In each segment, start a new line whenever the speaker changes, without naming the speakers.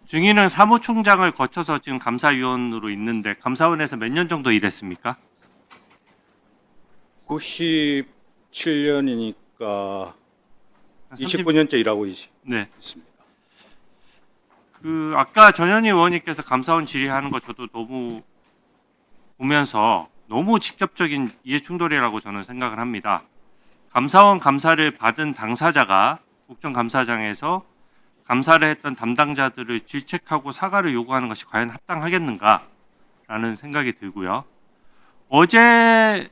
증인은 사무총장을 거쳐서 지금 감사위원으로 있는데 감사원에서 몇 년 정도 일했습니까?
97년이니까
30
29년째 일하고
네.
있습니다.
아까 전현희 의원님께서 감사원 질의하는 거 저도 너무 보면서 너무 직접적인 이해 충돌이라고 저는 생각을 합니다. 감사원 감사를 받은 당사자가 국정감사장에서 감사를 했던 담당자들을 질책하고 사과를 요구하는 것이 과연 합당하겠는가라는 생각이 들고요.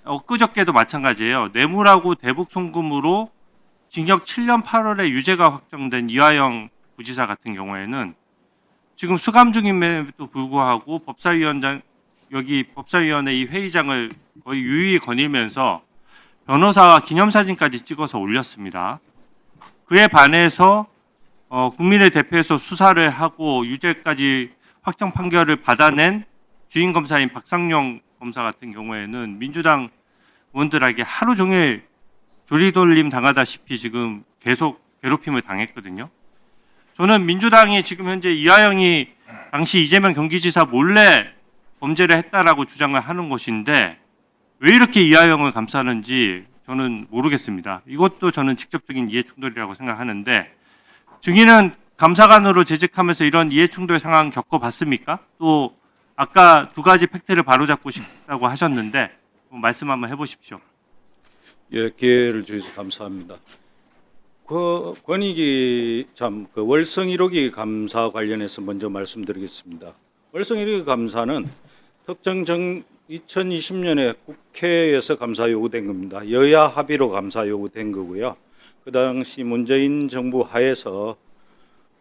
엊그저께도 마찬가지예요. 뇌물하고 대북 송금으로 징역 7년 8월에 유죄가 확정된 이화영 부지사 같은 경우에는 지금 수감 중임에도 불구하고 법사위원회 이 회의장을 거의 유유히 거닐면서 변호사와 기념사진까지 찍어서 올렸습니다. 그에 반해서 국민을 대표해서 수사를 하고 유죄까지 확정 판결을 받아낸 주인 검사인 박상용 검사 같은 경우에는 민주당 의원들에게 하루 종일 조리돌림 당하다시피 지금 계속 괴롭힘을 당했거든요. 저는 민주당이 지금 현재 이화영이 당시 이재명 경기지사 몰래 범죄를 했다라고 주장을 하는 것인데 왜 이렇게 이화영을 감싸는지 저는 모르겠습니다. 이것도 저는 직접적인 이해 충돌이라고 생각하는데 증인은 감사관으로 재직하면서 이런 이해 충돌 상황 겪어봤습니까? 또 아까 두 가지 팩트를 바로잡고 싶다고 하셨는데 말씀 한번 해보십시오.
예, 기회를 주셔서 감사합니다. 권익위 월성 1호기 감사 관련해서 먼저 말씀드리겠습니다. 월성 1호기 감사는 특정 2020년에 국회에서 감사 요구된 겁니다. 여야 합의로 감사 요구된 거고요. 그 당시 문재인 정부 하에서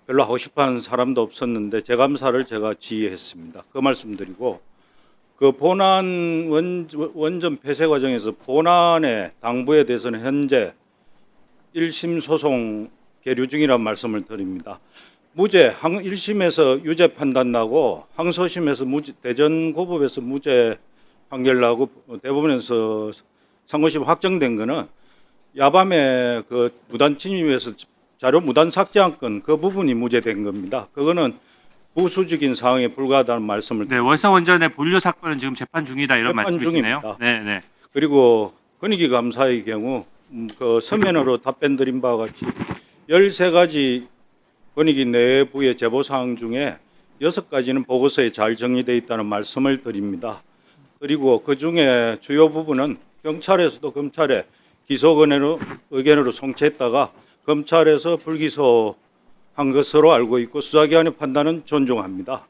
별로 하고 싶어하는 사람도 없었는데 재감사를 제가 지휘했습니다. 그 말씀드리고 그 본안 원전 폐쇄 과정에서 본안의 당부에 대해서는 현재 1심 소송 계류 중이라는 말씀을 드립니다. 무죄, 1심에서 유죄 판단 나고 항소심에서 대전고법에서 무죄 판결 나고 대법원에서 상고심 확정된 거는 야밤에 그 무단 침입에서 자료 무단 삭제한 건 그 부분이 무죄된 겁니다. 그거는 부수적인 상황에 불과하다는 말씀을
네, 월성 원전의 본류 사건은 지금 재판 중이다 이런
재판
말씀이시네요.
중입니다.
네, 네.
그리고 권익위 감사의 경우 그 서면으로 답변 드린 바와 같이 13가지 권익위 내부의 제보 사항 중에 6가지는 보고서에 잘 정리되어 있다는 말씀을 드립니다. 그리고 그 중에 주요 부분은 경찰에서도 검찰에 기소 의견으로 송치했다가 검찰에서 불기소한 것으로 알고 있고 수사기관의 판단은 존중합니다.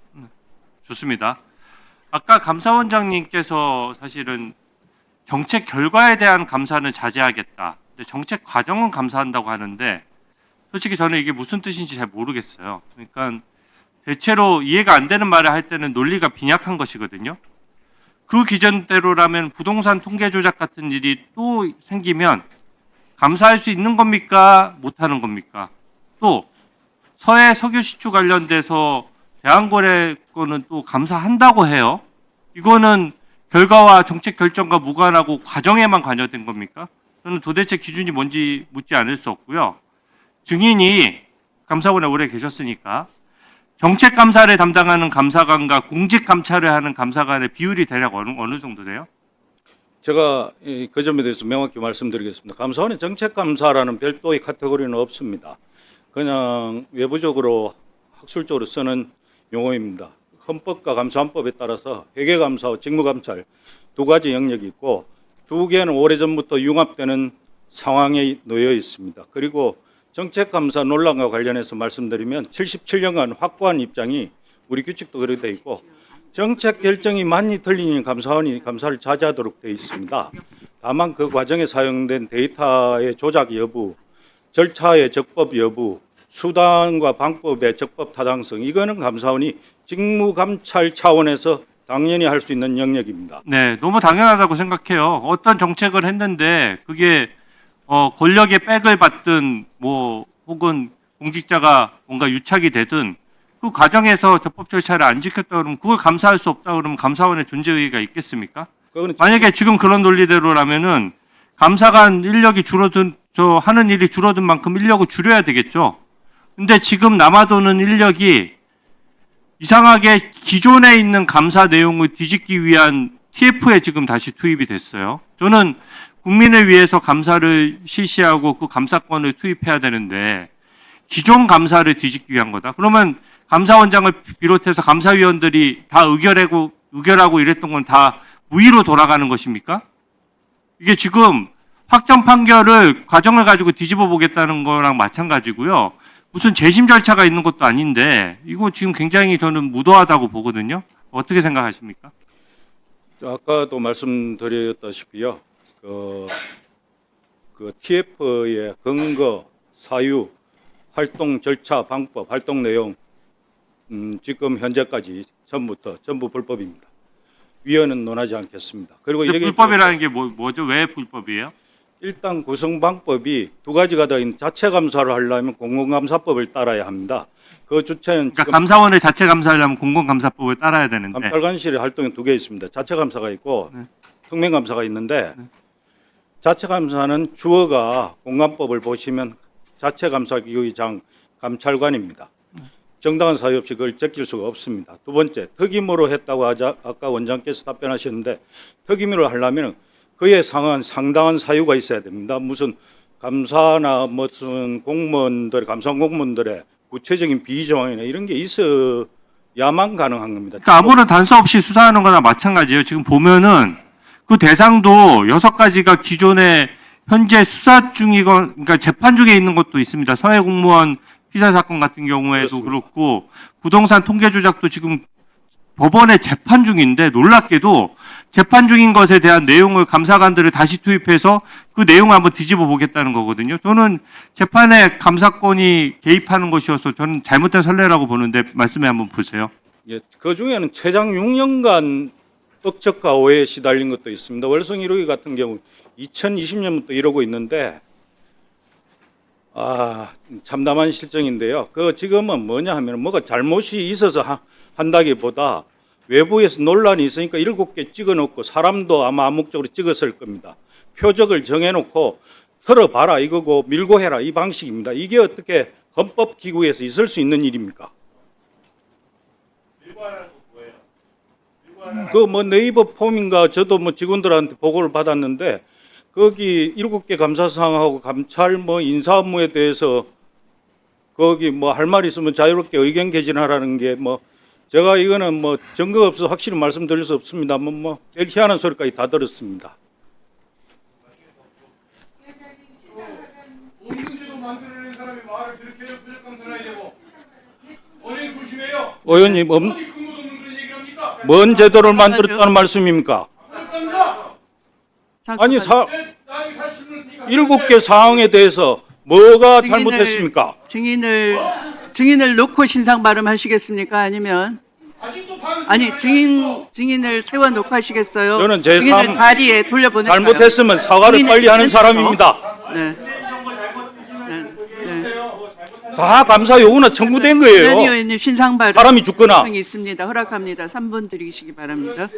좋습니다. 아까 감사원장님께서 사실은 정책 결과에 대한 감사는 자제하겠다. 근데 정책 과정은 감사한다고 하는데 솔직히 저는 이게 무슨 뜻인지 잘 모르겠어요. 그러니까 대체로 이해가 안 되는 말을 할 때는 논리가 빈약한 것이거든요. 그 기준대로라면 부동산 통계 조작 같은 일이 또 생기면 감사할 수 있는 겁니까? 못하는 겁니까? 또 서해 석유 시추 관련돼서 대한거래권은 또 감사한다고 해요. 이거는 결과와 정책 결정과 무관하고 과정에만 관여된 겁니까? 저는 도대체 기준이 뭔지 묻지 않을 수 없고요. 증인이 감사원에 오래 계셨으니까 정책 감사를 담당하는 감사관과 공직 감찰을 하는 감사관의 비율이 대략 어느 정도 돼요?
제가 그 점에 대해서 명확히 말씀드리겠습니다. 감사원의 정책 감사라는 별도의 카테고리는 없습니다. 그냥 외부적으로 학술적으로 쓰는 용어입니다. 헌법과 감사원법에 따라서 회계감사와 직무감찰 두 가지 영역이 있고 두 개는 오래전부터 융합되는 상황에 놓여 있습니다. 그리고 정책감사 논란과 관련해서 말씀드리면 77년간 확고한 입장이 우리 규칙도 그렇게 되어 있고 정책 결정이 많이 틀리니 감사원이 감사를 자제하도록 되어 있습니다. 다만 그 과정에 사용된 데이터의 조작 여부, 절차의 적법 여부, 수단과 방법의 적법 타당성 이거는 감사원이 직무감찰 차원에서 당연히 할 수 있는 영역입니다.
네, 너무 당연하다고 생각해요. 어떤 정책을 했는데 그게 권력의 백을 받든 뭐 혹은 공직자가 뭔가 유착이 되든 그 과정에서 적법 절차를 안 지켰다 그러면 그걸 감사할 수 없다 그러면 감사원의 존재 의의가 있겠습니까? 만약에 지금 그런 논리대로라면은 감사관 인력이 줄어든 하는 일이 줄어든 만큼 인력을 줄여야 되겠죠. 근데 지금 남아도는 인력이 이상하게 기존에 있는 감사 내용을 뒤집기 위한 TF에 지금 다시 투입이 됐어요. 저는 국민을 위해서 감사를 실시하고 그 감사권을 투입해야 되는데 기존 감사를 뒤집기 위한 거다. 그러면 감사원장을 비롯해서 감사위원들이 다 의결하고 이랬던 건 다 무의로 돌아가는 것입니까? 이게 지금 확정 판결을 과정을 가지고 뒤집어 보겠다는 거랑 마찬가지고요. 무슨 재심 절차가 있는 것도 아닌데 이거 지금 굉장히 저는 무도하다고 보거든요. 어떻게 생각하십니까?
아까도 말씀드렸다시피요. 그 TF의 근거, 사유, 활동 절차, 방법, 활동 내용 지금 현재까지 전부 불법입니다. 위헌은 논하지 않겠습니다. 그리고 여기
불법이라는 게 뭐죠? 왜 불법이에요?
일단 구성 방법이 두 가지가 더 있는 자체 감사를 하려면 공공감사법을 따라야 합니다. 그 주체는
그러니까 감사원을 자체 감사하려면 공공감사법을 따라야 되는데
감찰관실의 활동이 두 개 있습니다. 자체 감사가 있고 특명 감사가 있는데 자체 감사는 주어가 공감법을 보시면 자체 감사기구의장 감찰관입니다. 정당한 사유 없이 그걸 제낄 수가 없습니다. 두 번째, 특임으로 했다고 하자 아까 원장께서 답변하셨는데 특임으로 하려면 그에 상당한 사유가 있어야 됩니다. 무슨 감사나 무슨 공무원들, 감사원 공무원들의 구체적인 비정황이나 이런 게 있어야만 가능한 겁니다.
그러니까 아무런 단서 없이 수사하는 거나 마찬가지예요. 지금 보면은 그 대상도 6가지가 기존에 현재 수사 중이건 그러니까 재판 중에 있는 것도 있습니다. 서해 공무원 피살 사건 같은 경우에도 그렇고 부동산 통계 조작도 지금 법원에 재판 중인데 놀랍게도 재판 중인 것에 대한 내용을 감사관들을 다시 투입해서 그 내용을 한번 뒤집어 보겠다는 거거든요. 저는 재판에 감사권이 개입하는 것이어서 저는 잘못된 선례라고 보는데 말씀해 한번 보세요.
예, 그 중에는 최장 6년간 억측과 오해에 시달린 것도 있습니다. 월성 1호기 같은 경우 2020년부터 이러고 있는데 참담한 실정인데요. 그 지금은 뭐냐 하면 뭐가 잘못이 있어서 한다기보다 외부에서 논란이 있으니까 7개 찍어놓고 사람도 아마 암묵적으로 찍었을 겁니다. 표적을 정해놓고 털어봐라 이거고 밀고 해라 이 방식입니다. 이게 어떻게 헌법기구에서 있을 수 있는 일입니까? 그 뭐 네이버 폼인가 저도 뭐 직원들한테 보고를 받았는데 거기 7개 감사사항하고 감찰 뭐 인사 업무에 대해서 거기 뭐 할 말 있으면 자유롭게 의견 개진하라는 게 뭐 제가 이거는 뭐 증거가 없어서 확실히 말씀드릴 수 없습니다만 뭐 희한한 소리까지 다 들었습니다.
공문제도 만들어낸 사람이 말을 저렇게 해요. 표적감사를 해야 되고 언행 조심해요.
의원님
어디 근거도 없는 그런 얘기를 합니까?
뭔 제도를 만들었다는 말씀입니까?
표적감사.
아니
나중에 다 질문을 드리니까
7개 사항에 대해서 뭐가 잘못됐습니까?
증인을 놓고 신상 발음하시겠습니까? 아니면
아직도 반응
아니 증인을 세워 놓고 하시겠어요?
저는 제
증인을
삶
자리에 돌려보낼까요?
잘못했으면 사과를
증인의
빨리 하는
의견
사람입니다.
네. 네.
다 감사 요구나 청구된 거예요.
의원님 신상 발음
사람이 죽거나.
있습니다. 허락합니다. 3분 드리시기 바랍니다.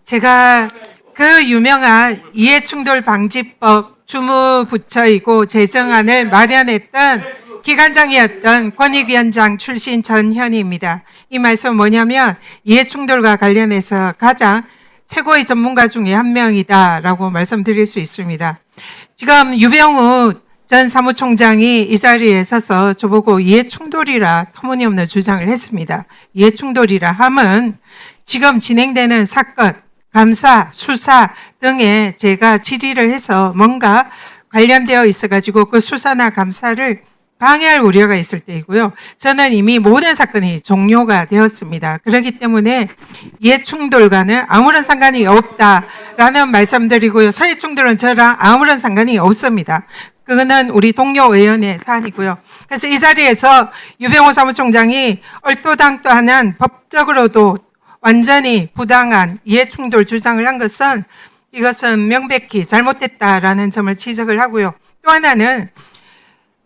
제가 그 유명한 이해충돌방지법 주무부처이고 제정안을 마련했던 기관장이었던 권익위원장 출신 전현희입니다. 이 말씀은 뭐냐면 이해충돌과 관련해서 가장 최고의 전문가 중에 한 명이다라고 말씀드릴 수 있습니다. 지금 유병우 전 사무총장이 이 자리에 서서 저보고 이해충돌이라 터무니없는 주장을 했습니다. 이해충돌이라 함은 지금 진행되는 사건, 감사, 수사 등에 제가 질의를 해서 뭔가 관련되어 있어가지고 그 수사나 감사를 방해할 우려가 있을 때이고요. 저는 이미 모든 사건이 종료가 되었습니다. 그렇기 때문에 이해충돌과는 아무런 상관이 없다라는 말씀드리고요. 서해충돌은 저랑 아무런 상관이 없습니다. 그거는 우리 동료 의원의 사안이고요. 그래서 이 자리에서 유병호 사무총장이 얼토당토하는 법적으로도 완전히 부당한 이해충돌 주장을 한 것은 이것은 명백히 잘못됐다라는 점을 지적을 하고요. 또 하나는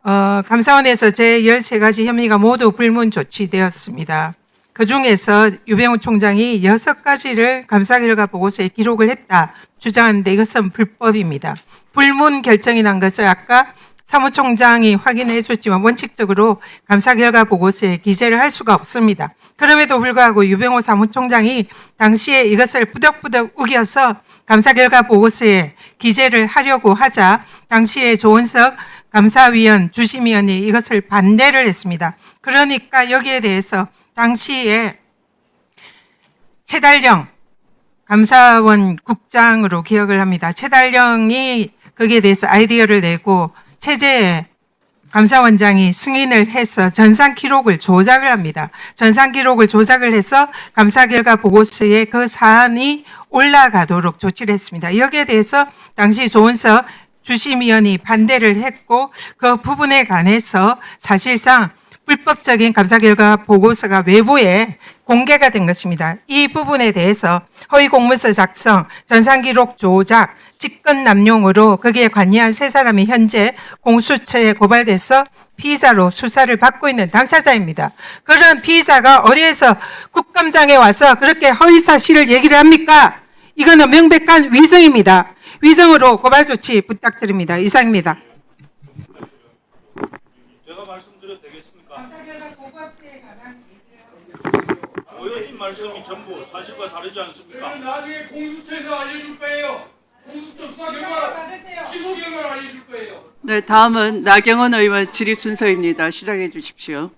감사원에서 제 13가지 혐의가 모두 불문 조치되었습니다. 그중에서 유병우 총장이 6가지를 감사 결과 보고서에 기록을 했다 주장하는데 이것은 불법입니다. 불문 결정이 난 것을 아까 사무총장이 확인해 줬지만 원칙적으로 감사 결과 보고서에 기재를 할 수가 없습니다. 그럼에도 불구하고 유병호 사무총장이 당시에 이것을 부덕부덕 우겨서 감사 결과 보고서에 기재를 하려고 하자 당시에 조은석 감사위원 주심위원이 이것을 반대를 했습니다. 그러니까 여기에 대해서 당시에 최달령 감사원 국장으로 기억을 합니다. 최달령이 거기에 대해서 아이디어를 내고 체제에 감사원장이 승인을 해서 전산 기록을 조작을 합니다. 전산 기록을 조작을 해서 감사 결과 보고서에 그 사안이 올라가도록 조치를 했습니다. 여기에 대해서 당시 조은석 주심위원이 반대를 했고 그 부분에 관해서 사실상 불법적인 감사 결과 보고서가 외부에 공개가 된 것입니다. 이 부분에 대해서 허위 공문서 작성, 전산 기록 조작, 직권 남용으로 거기에 관여한 세 사람이 현재 공수처에 고발돼서 피의자로 수사를 받고 있는 당사자입니다. 그런 피의자가 어디에서 국감장에 와서 그렇게 허위 사실을 얘기를 합니까? 이거는 명백한 위증입니다. 위증으로 고발 조치 부탁드립니다. 이상입니다.
제가 말씀드려도 되겠습니까?
감사 결과 보고서에 관한
의원님 말씀이 전부 사실과 다르지 않습니까?
저희는 나중에 공수처에서 알려줄 거예요. 공수처 수사 결과, 취소 결과를 알려줄 거예요.
네, 다음은 나경원 의원 질의 순서입니다. 시작해 주십시오.